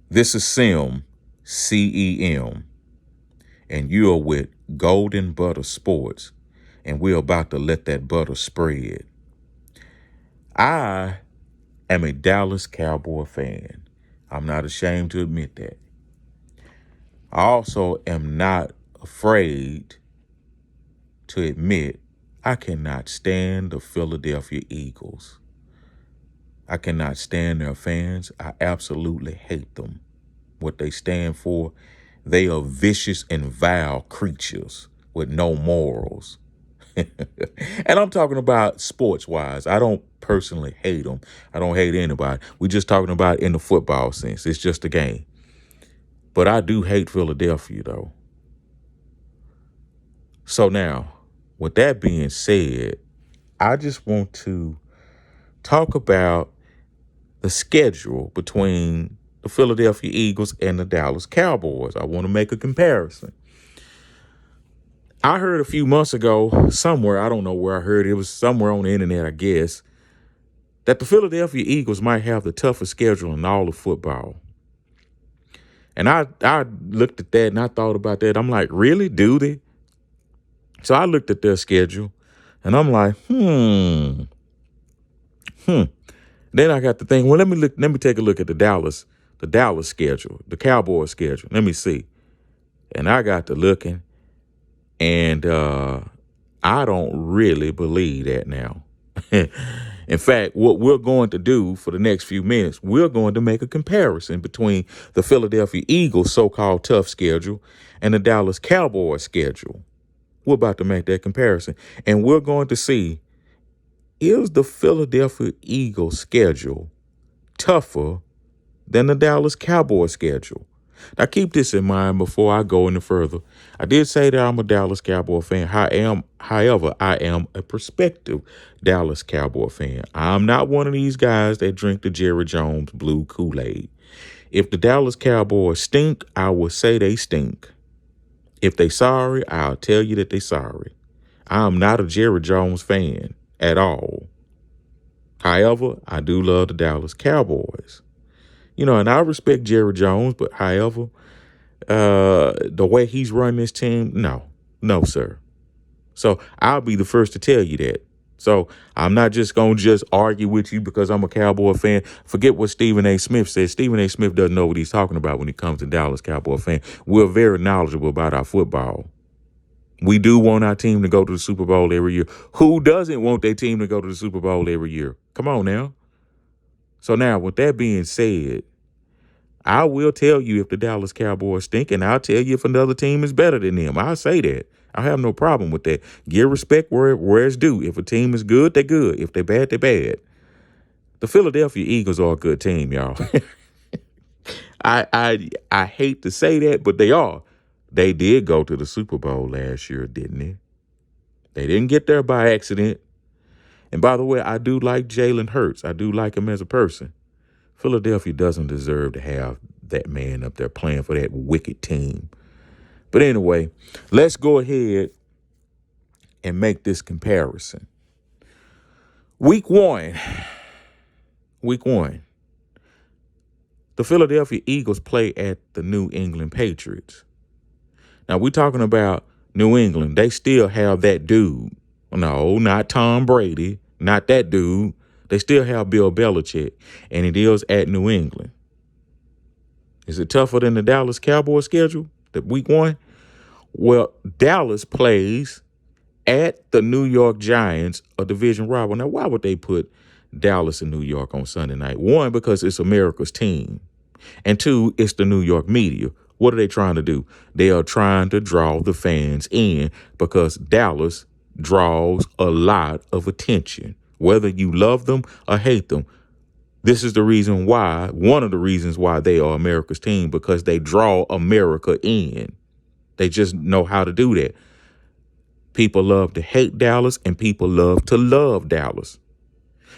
This is CEM, and you're with Golden Butter Sports, and we're about to let that butter spread. I am a Dallas Cowboy fan. I'm not ashamed to admit that. I also am not afraid to admit I cannot stand the Philadelphia Eagles. I cannot stand their fans. I absolutely hate them. What they stand for, they are vicious and vile creatures with no morals. And I'm talking about sports-wise. I don't personally hate them. I don't hate anybody. We're just talking about in the football sense. It's just a game. But I do hate Philadelphia, though. So now, with that being said, I just want to talk about the schedule between the Philadelphia Eagles and the Dallas Cowboys. I want to make a comparison. I heard a few months ago somewhere, I don't know where I heard it, was somewhere on the internet, I guess, that the Philadelphia Eagles might have the toughest schedule in all of football. And I looked at that and I thought about that. I'm like, really? Do they? So I looked at their schedule and I'm like, Then I got to think, well, let me take a look at the Dallas schedule, the Cowboys schedule. Let me see. And I got to looking, and I don't really believe that now. In fact, what we're going to do for the next few minutes, we're going to make a comparison between the Philadelphia Eagles' so-called tough schedule and the Dallas Cowboys schedule. We're about to make that comparison, and we're going to see, is the Philadelphia Eagles schedule tougher than the Dallas Cowboys schedule? Now, keep this in mind before I go any further. I did say that I'm a Dallas Cowboy fan. However, I am a prospective Dallas Cowboy fan. I'm not one of these guys that drink the Jerry Jones blue Kool-Aid. If the Dallas Cowboys stink, I will say they stink. If they sorry, I'll tell you that they sorry. I'm not a Jerry Jones fan at all. However, I do love the Dallas Cowboys. And I respect Jerry Jones, but however, the way he's run this team, no, sir. So I'll be the first to tell you that. So I'm not just going to just argue with you because I'm a Cowboy fan. Forget what Stephen A. Smith said. Stephen A. Smith doesn't know what he's talking about when it comes to Dallas Cowboy fan. We're very knowledgeable about our football. We do want our team to go to the Super Bowl every year. Who doesn't want their team to go to the Super Bowl every year? Come on now. So now, with that being said, I will tell you if the Dallas Cowboys stink, and I'll tell you if another team is better than them. I'll say that. I have no problem with that. Give respect where it's due. If a team is good, they're good. If they're bad, they're bad. The Philadelphia Eagles are a good team, y'all. I hate to say that, but they are. They did go to the Super Bowl last year, didn't they? They didn't get there by accident. And by the way, I do like Jalen Hurts. I do like him as a person. Philadelphia doesn't deserve to have that man up there playing for that wicked team. But anyway, let's go ahead and make this comparison. Week one. The Philadelphia Eagles play at the New England Patriots. Now, we're talking about New England. They still have that dude. No, not Tom Brady. Not that dude. They still have Bill Belichick, and it is at New England. Is it tougher than the Dallas Cowboys schedule, the week one? Well, Dallas plays at the New York Giants, a division rival. Now, why would they put Dallas and New York on Sunday night? One, because it's America's team. And two, it's the New York media. What are they trying to do? They are trying to draw the fans in because Dallas draws a lot of attention. Whether you love them or hate them, this is the reason why, one of the reasons why they are America's team, because they draw America in. They just know how to do that. People love to hate Dallas and people love to love Dallas.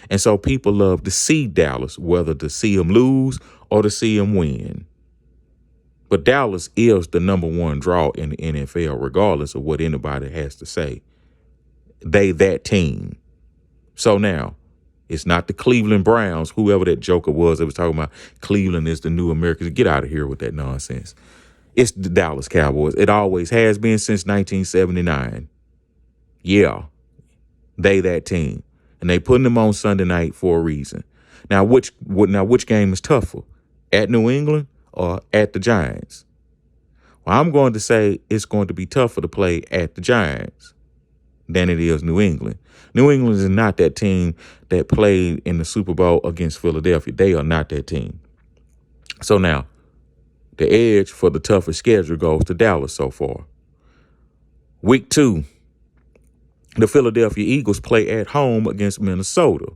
And so people love to see Dallas, whether to see them lose or to see them win. But Dallas is the number one draw in the NFL, regardless of what anybody has to say. They that team. So now, It's not the Cleveland Browns, whoever that joker was that was talking about Cleveland is the new America. Get out of here with that nonsense. It's the Dallas Cowboys. It always has been since 1979. Yeah, they that team. And they putting them on Sunday night for a reason. Now, which game is tougher? At New England or at the Giants? Well, I'm going to say it's going to be tougher to play at the Giants than it is New England. New England is not that team that played in the Super Bowl against Philadelphia. They are not that team. So now, the edge for the toughest schedule goes to Dallas so far. Week 2, the Philadelphia Eagles play at home against Minnesota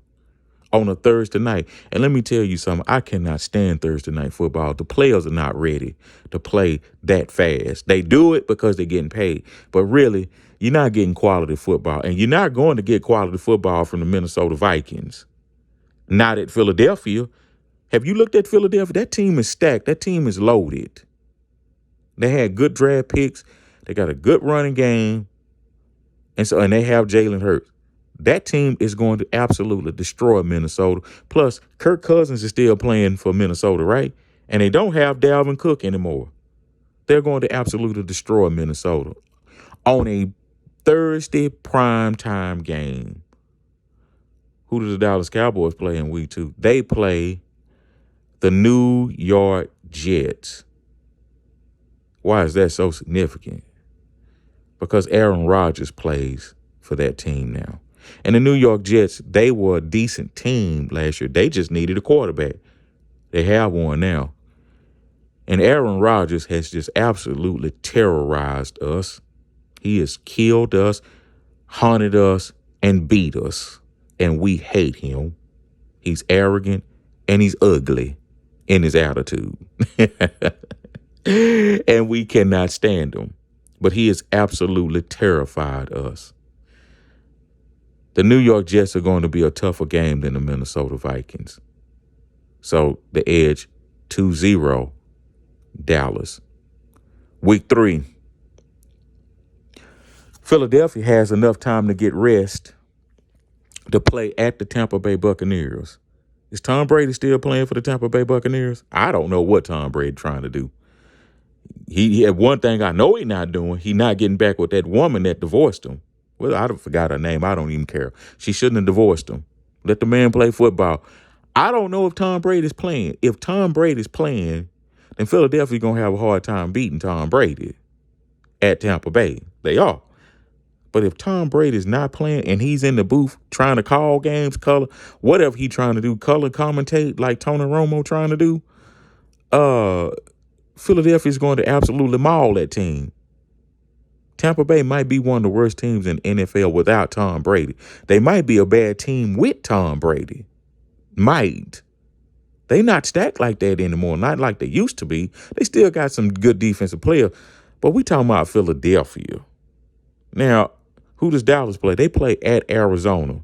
on a Thursday night. And let me tell you something. I cannot stand Thursday night football. The players are not ready to play that fast. They do it because they're getting paid. But really, you're not getting quality football. And you're not going to get quality football from the Minnesota Vikings. Not at Philadelphia. Have you looked at Philadelphia? That team is stacked. That team is loaded. They had good draft picks. They got a good running game. And they have Jalen Hurts. That team is going to absolutely destroy Minnesota. Plus, Kirk Cousins is still playing for Minnesota, right? And they don't have Dalvin Cook anymore. They're going to absolutely destroy Minnesota on a Thursday primetime game. Who do the Dallas Cowboys play in week 2? They play the New York Jets. Why is that so significant? Because Aaron Rodgers plays for that team now. And the New York Jets, they were a decent team last year. They just needed a quarterback. They have one now. And Aaron Rodgers has just absolutely terrorized us. He has killed us, haunted us, and beat us. And we hate him. He's arrogant and he's ugly in his attitude. And we cannot stand him. But he has absolutely terrified us. The New York Jets are going to be a tougher game than the Minnesota Vikings. So the edge 2-0, Dallas. Week 3. Philadelphia has enough time to get rest to play at the Tampa Bay Buccaneers. Is Tom Brady still playing for the Tampa Bay Buccaneers? I don't know what Tom Brady trying to do. He had one thing I know he's not doing. He's not getting back with that woman that divorced him. Well, I forgot her name. I don't even care. She shouldn't have divorced him. Let the man play football. I don't know if Tom Brady's playing. If Tom Brady's playing, then Philadelphia's going to have a hard time beating Tom Brady at Tampa Bay. They are. But if Tom Brady's not playing and he's in the booth trying to call games, color, whatever he's trying to do, color commentate like Tony Romo trying to do, Philadelphia's going to absolutely maul that team. Tampa Bay might be one of the worst teams in NFL without Tom Brady. They might be a bad team with Tom Brady. Might. They not stacked like that anymore. Not like they used to be. They still got some good defensive players. But we talking about Philadelphia. Now, who does Dallas play? They play at Arizona.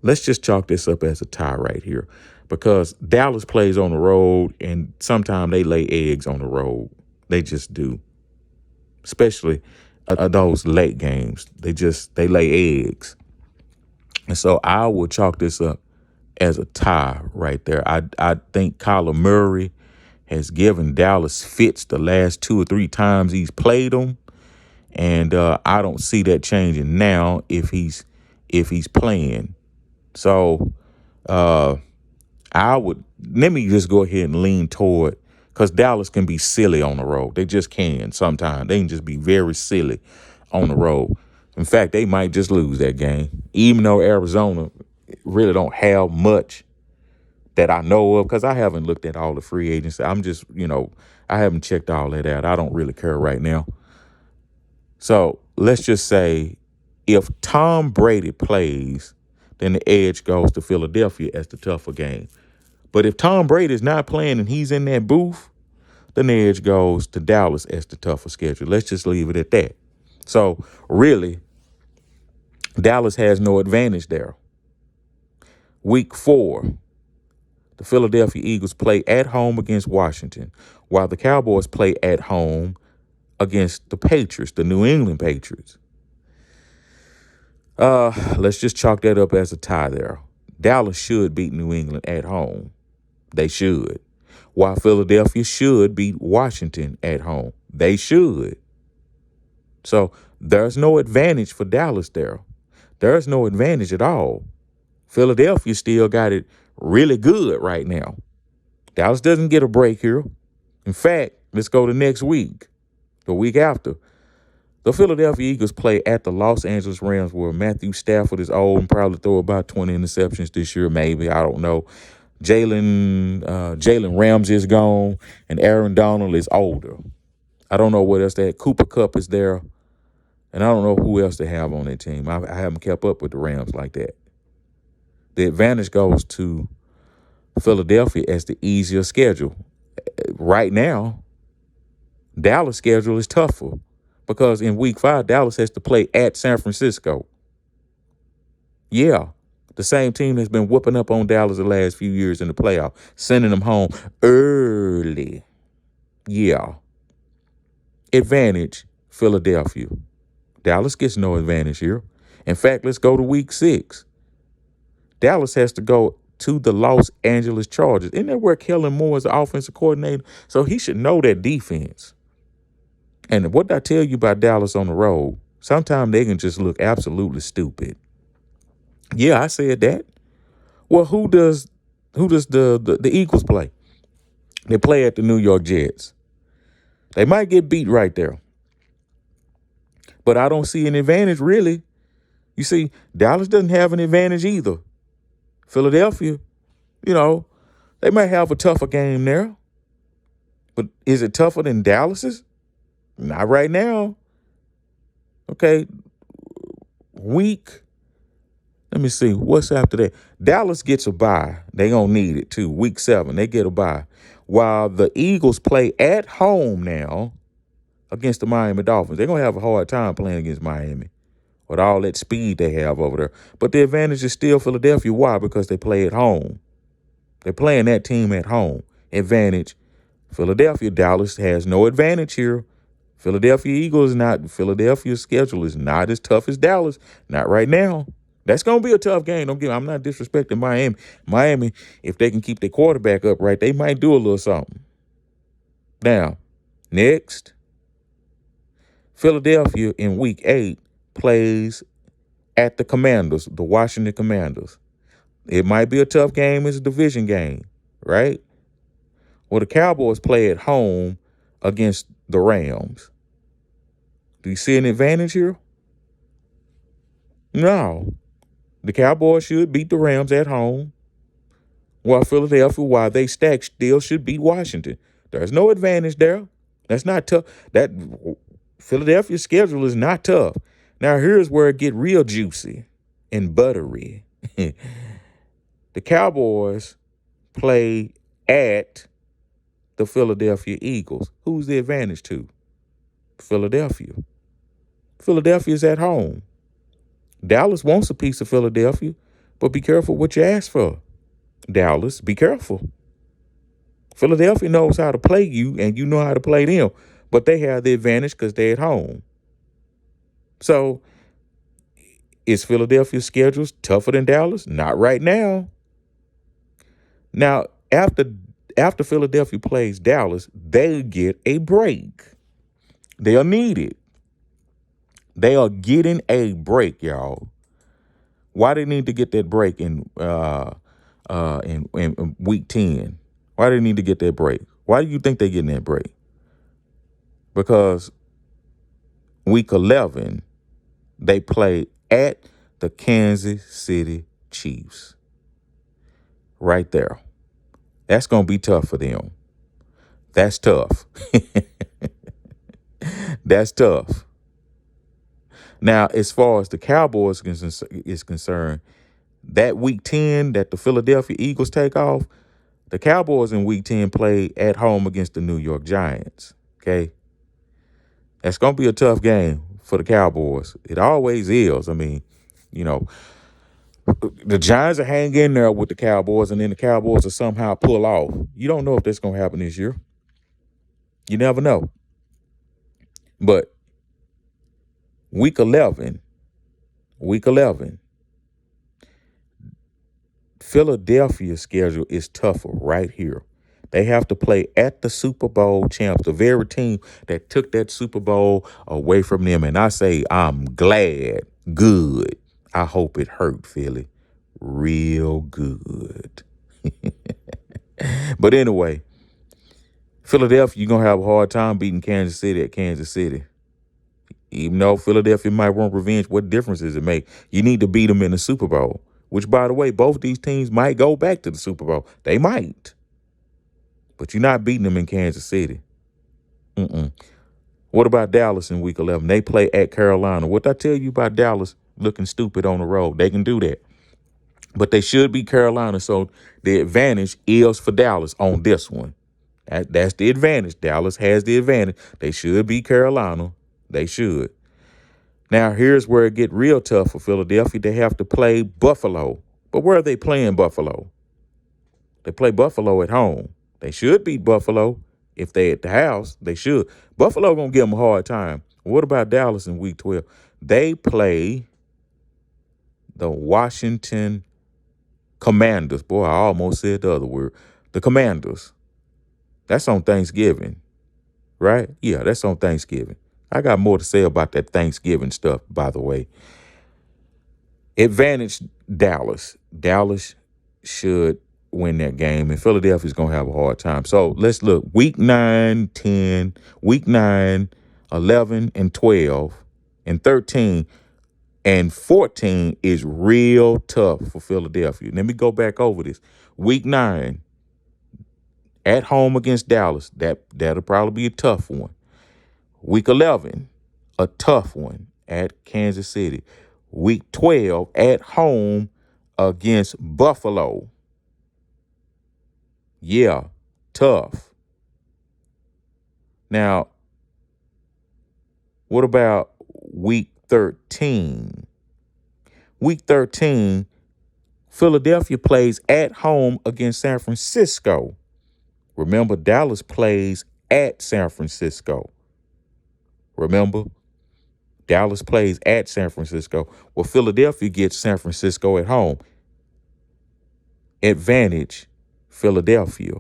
Let's just chalk this up as a tie right here. Because Dallas plays on the road, and sometimes they lay eggs on the road. They just do. Especially those late games. They lay eggs. And so I will chalk this up as a tie right there. I think Kyler Murray has given Dallas fits the last 2 or 3 times he's played them. And I don't see that changing now if he's playing. So let me just go ahead and lean toward, because Dallas can be silly on the road. They just can sometimes. They can just be very silly on the road. In fact, they might just lose that game, even though Arizona really don't have much that I know of, because I haven't looked at all the free agents. I'm just, I haven't checked all that out. I don't really care right now. So let's just say if Tom Brady plays, then the edge goes to Philadelphia as the tougher game. But if Tom Brady is not playing and he's in that booth, then the edge goes to Dallas as the tougher schedule. Let's just leave it at that. So really, Dallas has no advantage there. Week 4, the Philadelphia Eagles play at home against Washington, while the Cowboys play at home against the Patriots, the New England Patriots. Let's just chalk that up as a tie there. Dallas should beat New England at home. They should. While Philadelphia should beat Washington at home. They should. So there's no advantage for Dallas there. There's no advantage at all. Philadelphia still got it really good right now. Dallas doesn't get a break here. In fact, let's go to next week, the week after. The Philadelphia Eagles play at the Los Angeles Rams, where Matthew Stafford is old and probably throw about 20 interceptions this year, maybe. I don't know. Jalen Ramsey is gone, and Aaron Donald is older. I don't know what else they had. Cooper Kupp is there, and I don't know who else they have on their team. I haven't kept up with the Rams like that. The advantage goes to Philadelphia as the easier schedule. Right now, Dallas' schedule is tougher because in week 5, Dallas has to play at San Francisco. Yeah, the same team that's been whooping up on Dallas the last few years in the playoff, sending them home early. Yeah. Advantage, Philadelphia. Dallas gets no advantage here. In fact, let's go to week 6. Dallas has to go to the Los Angeles Chargers. Isn't that where Kellen Moore is the offensive coordinator? So he should know that defense. And what did I tell you about Dallas on the road? Sometimes they can just look absolutely stupid. Yeah, I said that. Well, who does the Eagles play? They play at the New York Jets. They might get beat right there. But I don't see an advantage, really. You see, Dallas doesn't have an advantage either. Philadelphia, they might have a tougher game there. But is it tougher than Dallas's? Not right now. Okay. Week. Let me see. What's after that? Dallas gets a bye. They gonna need it too. Week 7, they get a bye. While the Eagles play at home now against the Miami Dolphins. They're gonna have a hard time playing against Miami with all that speed they have over there. But the advantage is still Philadelphia. Why? Because they play at home. They're playing that team at home. Advantage, Philadelphia. Dallas has no advantage here. Philadelphia's schedule is not as tough as Dallas. Not right now. That's going to be a tough game. I'm not disrespecting Miami. Miami, if they can keep their quarterback upright, they might do a little something. Now, next, Philadelphia in week 8 plays at the Commanders, the Washington Commanders. It might be a tough game. It's a division game, right? Well, the Cowboys play at home against the Rams. Do you see an advantage here? No. The Cowboys should beat the Rams at home, while they stack, still should beat Washington. There's no advantage there. That's not tough. That Philadelphia's schedule is not tough. Now, here's where it get real juicy and buttery. The Cowboys play at the Philadelphia Eagles. Who's the advantage to? Philadelphia. Philadelphia's at home. Dallas wants a piece of Philadelphia, but be careful what you ask for. Dallas, be careful. Philadelphia knows how to play you, and you know how to play them, but they have the advantage because they're at home. So, is Philadelphia's schedule tougher than Dallas? Not right now. Now, after Philadelphia plays Dallas, they get a break. They'll need it. They are getting a break, y'all. Why they need to get that break in week 10? Why do they need to get that break? Why do you think they're getting that break? Because week 11, they play at the Kansas City Chiefs. Right there. That's going to be tough for them. That's tough. That's tough. Now, as far as the Cowboys is concerned, that week 10 that the Philadelphia Eagles take off, the Cowboys in week 10 play at home against the New York Giants. Okay? That's going to be a tough game for the Cowboys. It always is. I mean, the Giants are hanging in there with the Cowboys, and then the Cowboys will somehow pull off. You don't know if that's going to happen this year. You never know. But week 11, Week 11. Philadelphia's schedule is tougher right here. They have to play at the Super Bowl champs, the very team that took that Super Bowl away from them. And I say, I'm glad. Good. I hope it hurt, Philly. Real good. But anyway, Philadelphia, you're going to have a hard time beating Kansas City at Kansas City. Even though Philadelphia might want revenge, what difference does it make? You need to beat them in the Super Bowl, which, by the way, both these teams might go back to the Super Bowl. They might. But you're not beating them in Kansas City. What about Dallas in Week 11? They play at Carolina. What I tell you about Dallas looking stupid on the road? They can do that. But they should beat Carolina, so the advantage is for Dallas on this one. That's the advantage. Dallas has the advantage. They should beat Carolina. They should. Now, here's where it get real tough for Philadelphia. They have to play Buffalo. But where are they playing Buffalo? They play Buffalo at home. They should beat Buffalo. If they at the house, they should. Buffalo going to give them a hard time. What about Dallas in Week 12? They play the Washington Commanders. Boy, I almost said the other word. The Commanders. That's on Thanksgiving, right? Yeah, that's on Thanksgiving. I got more to say about that Thanksgiving stuff, by the way. Advantage Dallas. Dallas should win that game, and Philadelphia's going to have a hard time. So let's look. Week 9, 10, Week 9, 11, and 12, and 13, and 14 is real tough for Philadelphia. Let me go back over this. Week 9, at home against Dallas. That'll probably be a tough one. Week 11, a tough one at Kansas City. Week 12, at home against Buffalo. Yeah, tough. Now, what about Week 13? Week 13, Philadelphia plays at home against San Francisco. Remember, Dallas plays at San Francisco. Remember, Dallas plays at San Francisco. Well, Philadelphia gets San Francisco at home. Advantage, Philadelphia.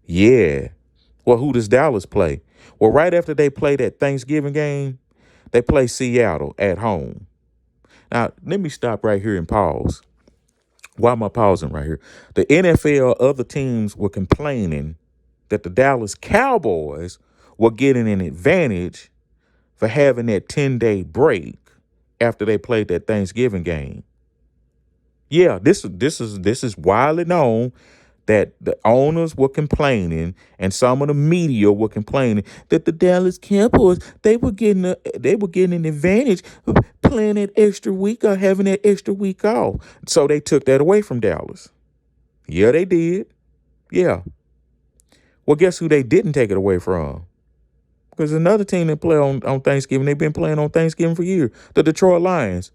Yeah. Well, who does Dallas play? Well, right after they play that Thanksgiving game, they play Seattle at home. Now, let me stop right here and pause. Why am I pausing right here? The NFL, other teams were complaining that the Dallas Cowboys were getting an advantage for having that 10-day break after they played that Thanksgiving game. Yeah, this is widely known that the owners were complaining and some of the media were complaining that the Dallas Cowboys they were getting an advantage of playing that extra week or having that extra week off. So they took that away from Dallas. Yeah, they did. Yeah. Well, guess who they didn't take it away from? Because another team that play on Thanksgiving, they've been playing on Thanksgiving for years. The Detroit Lions.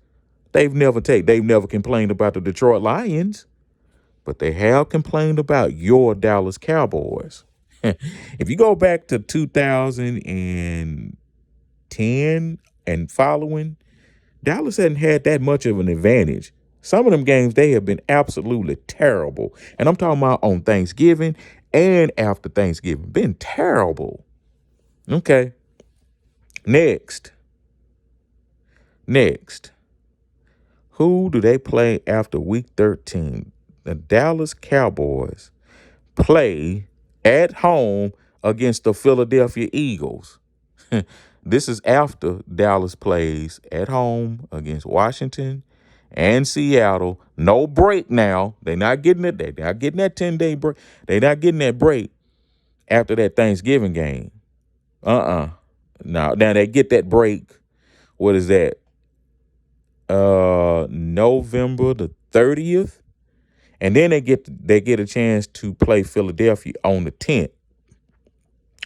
They've never complained about the Detroit Lions, but they have complained about your Dallas Cowboys. If you go back to 2010 and following, Dallas hadn't had that much of an advantage. Some of them games, they have been absolutely terrible. And I'm talking about on Thanksgiving and after Thanksgiving. Been terrible. Okay. Next. Who do they play after Week 13? The Dallas Cowboys play at home against the Philadelphia Eagles. This is after Dallas plays at home against Washington and Seattle. No break now. They're not getting it. They're not getting that 10-day break. They're not getting that break after that Thanksgiving game. Now they get that break. What is that? November the 30th. And then they get a chance to play Philadelphia on the 10th.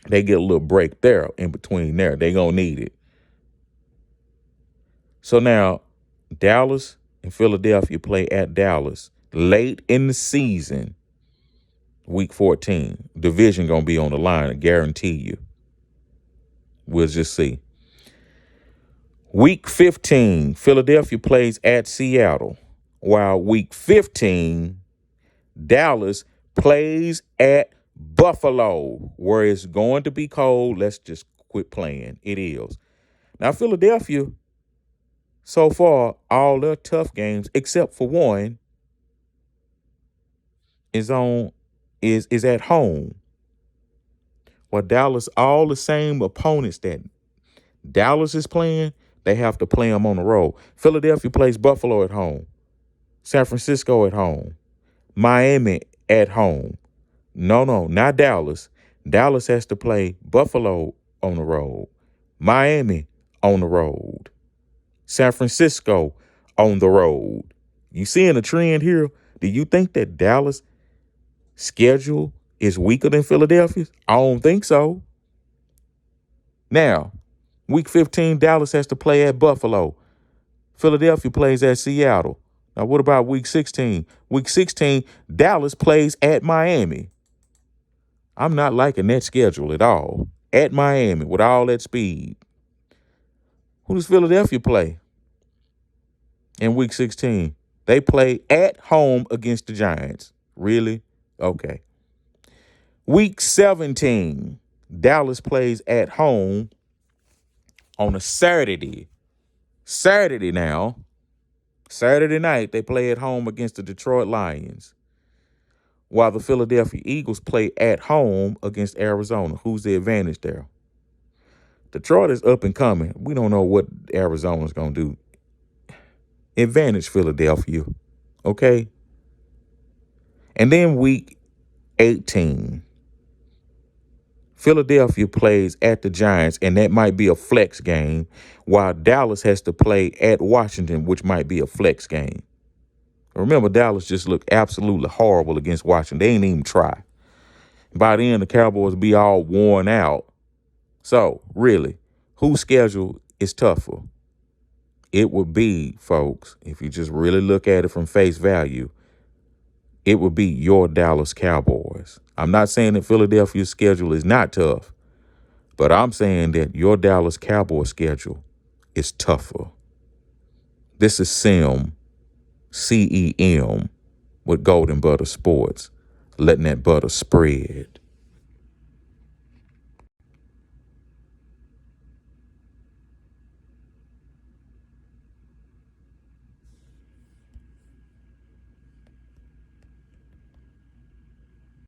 They get a little break there in between there. They're going to need it. So now Dallas and Philadelphia play at Dallas late in the season, Week 14. Division going to be on the line, I guarantee you. We'll just see. Week 15, Philadelphia plays at Seattle, while week 15, Dallas plays at Buffalo, where it's going to be cold. Let's just quit playing. It is. Now, Philadelphia, so far, all their tough games, except for one, is at home. While Dallas, all the same opponents that Dallas is playing, they have to play them on the road. Philadelphia plays Buffalo at home, San Francisco at home, Miami at home. No, not Dallas. Dallas has to play Buffalo on the road, Miami on the road, San Francisco on the road. You seeing a trend here? Do you think that Dallas' schedule is weaker than Philadelphia's? I don't think so. Now, week 15, Dallas has to play at Buffalo. Philadelphia plays at Seattle. Now, what about week 16? Week 16, Dallas plays at Miami. I'm not liking that schedule at all. At Miami with all that speed. Who does Philadelphia play in week 16? They play at home against the Giants. Really? Okay. Week 17, Dallas plays at home on a Saturday. Saturday night, they play at home against the Detroit Lions, while the Philadelphia Eagles play at home against Arizona. Who's the advantage there? Detroit is up and coming. We don't know what Arizona's going to do. Advantage Philadelphia, okay? And then week 18, Philadelphia plays at the Giants, and that might be a flex game, while Dallas has to play at Washington, which might be a flex game. Remember, Dallas just looked absolutely horrible against Washington. They ain't even try. By then, the Cowboys be all worn out. So, really, whose schedule is tougher? It would be, folks, if you just really look at it from face value, it would be your Dallas Cowboys. I'm not saying that Philadelphia's schedule is not tough, but I'm saying that your Dallas Cowboys schedule is tougher. This is CEM, CEM, with Golden Butter Sports, letting that butter spread.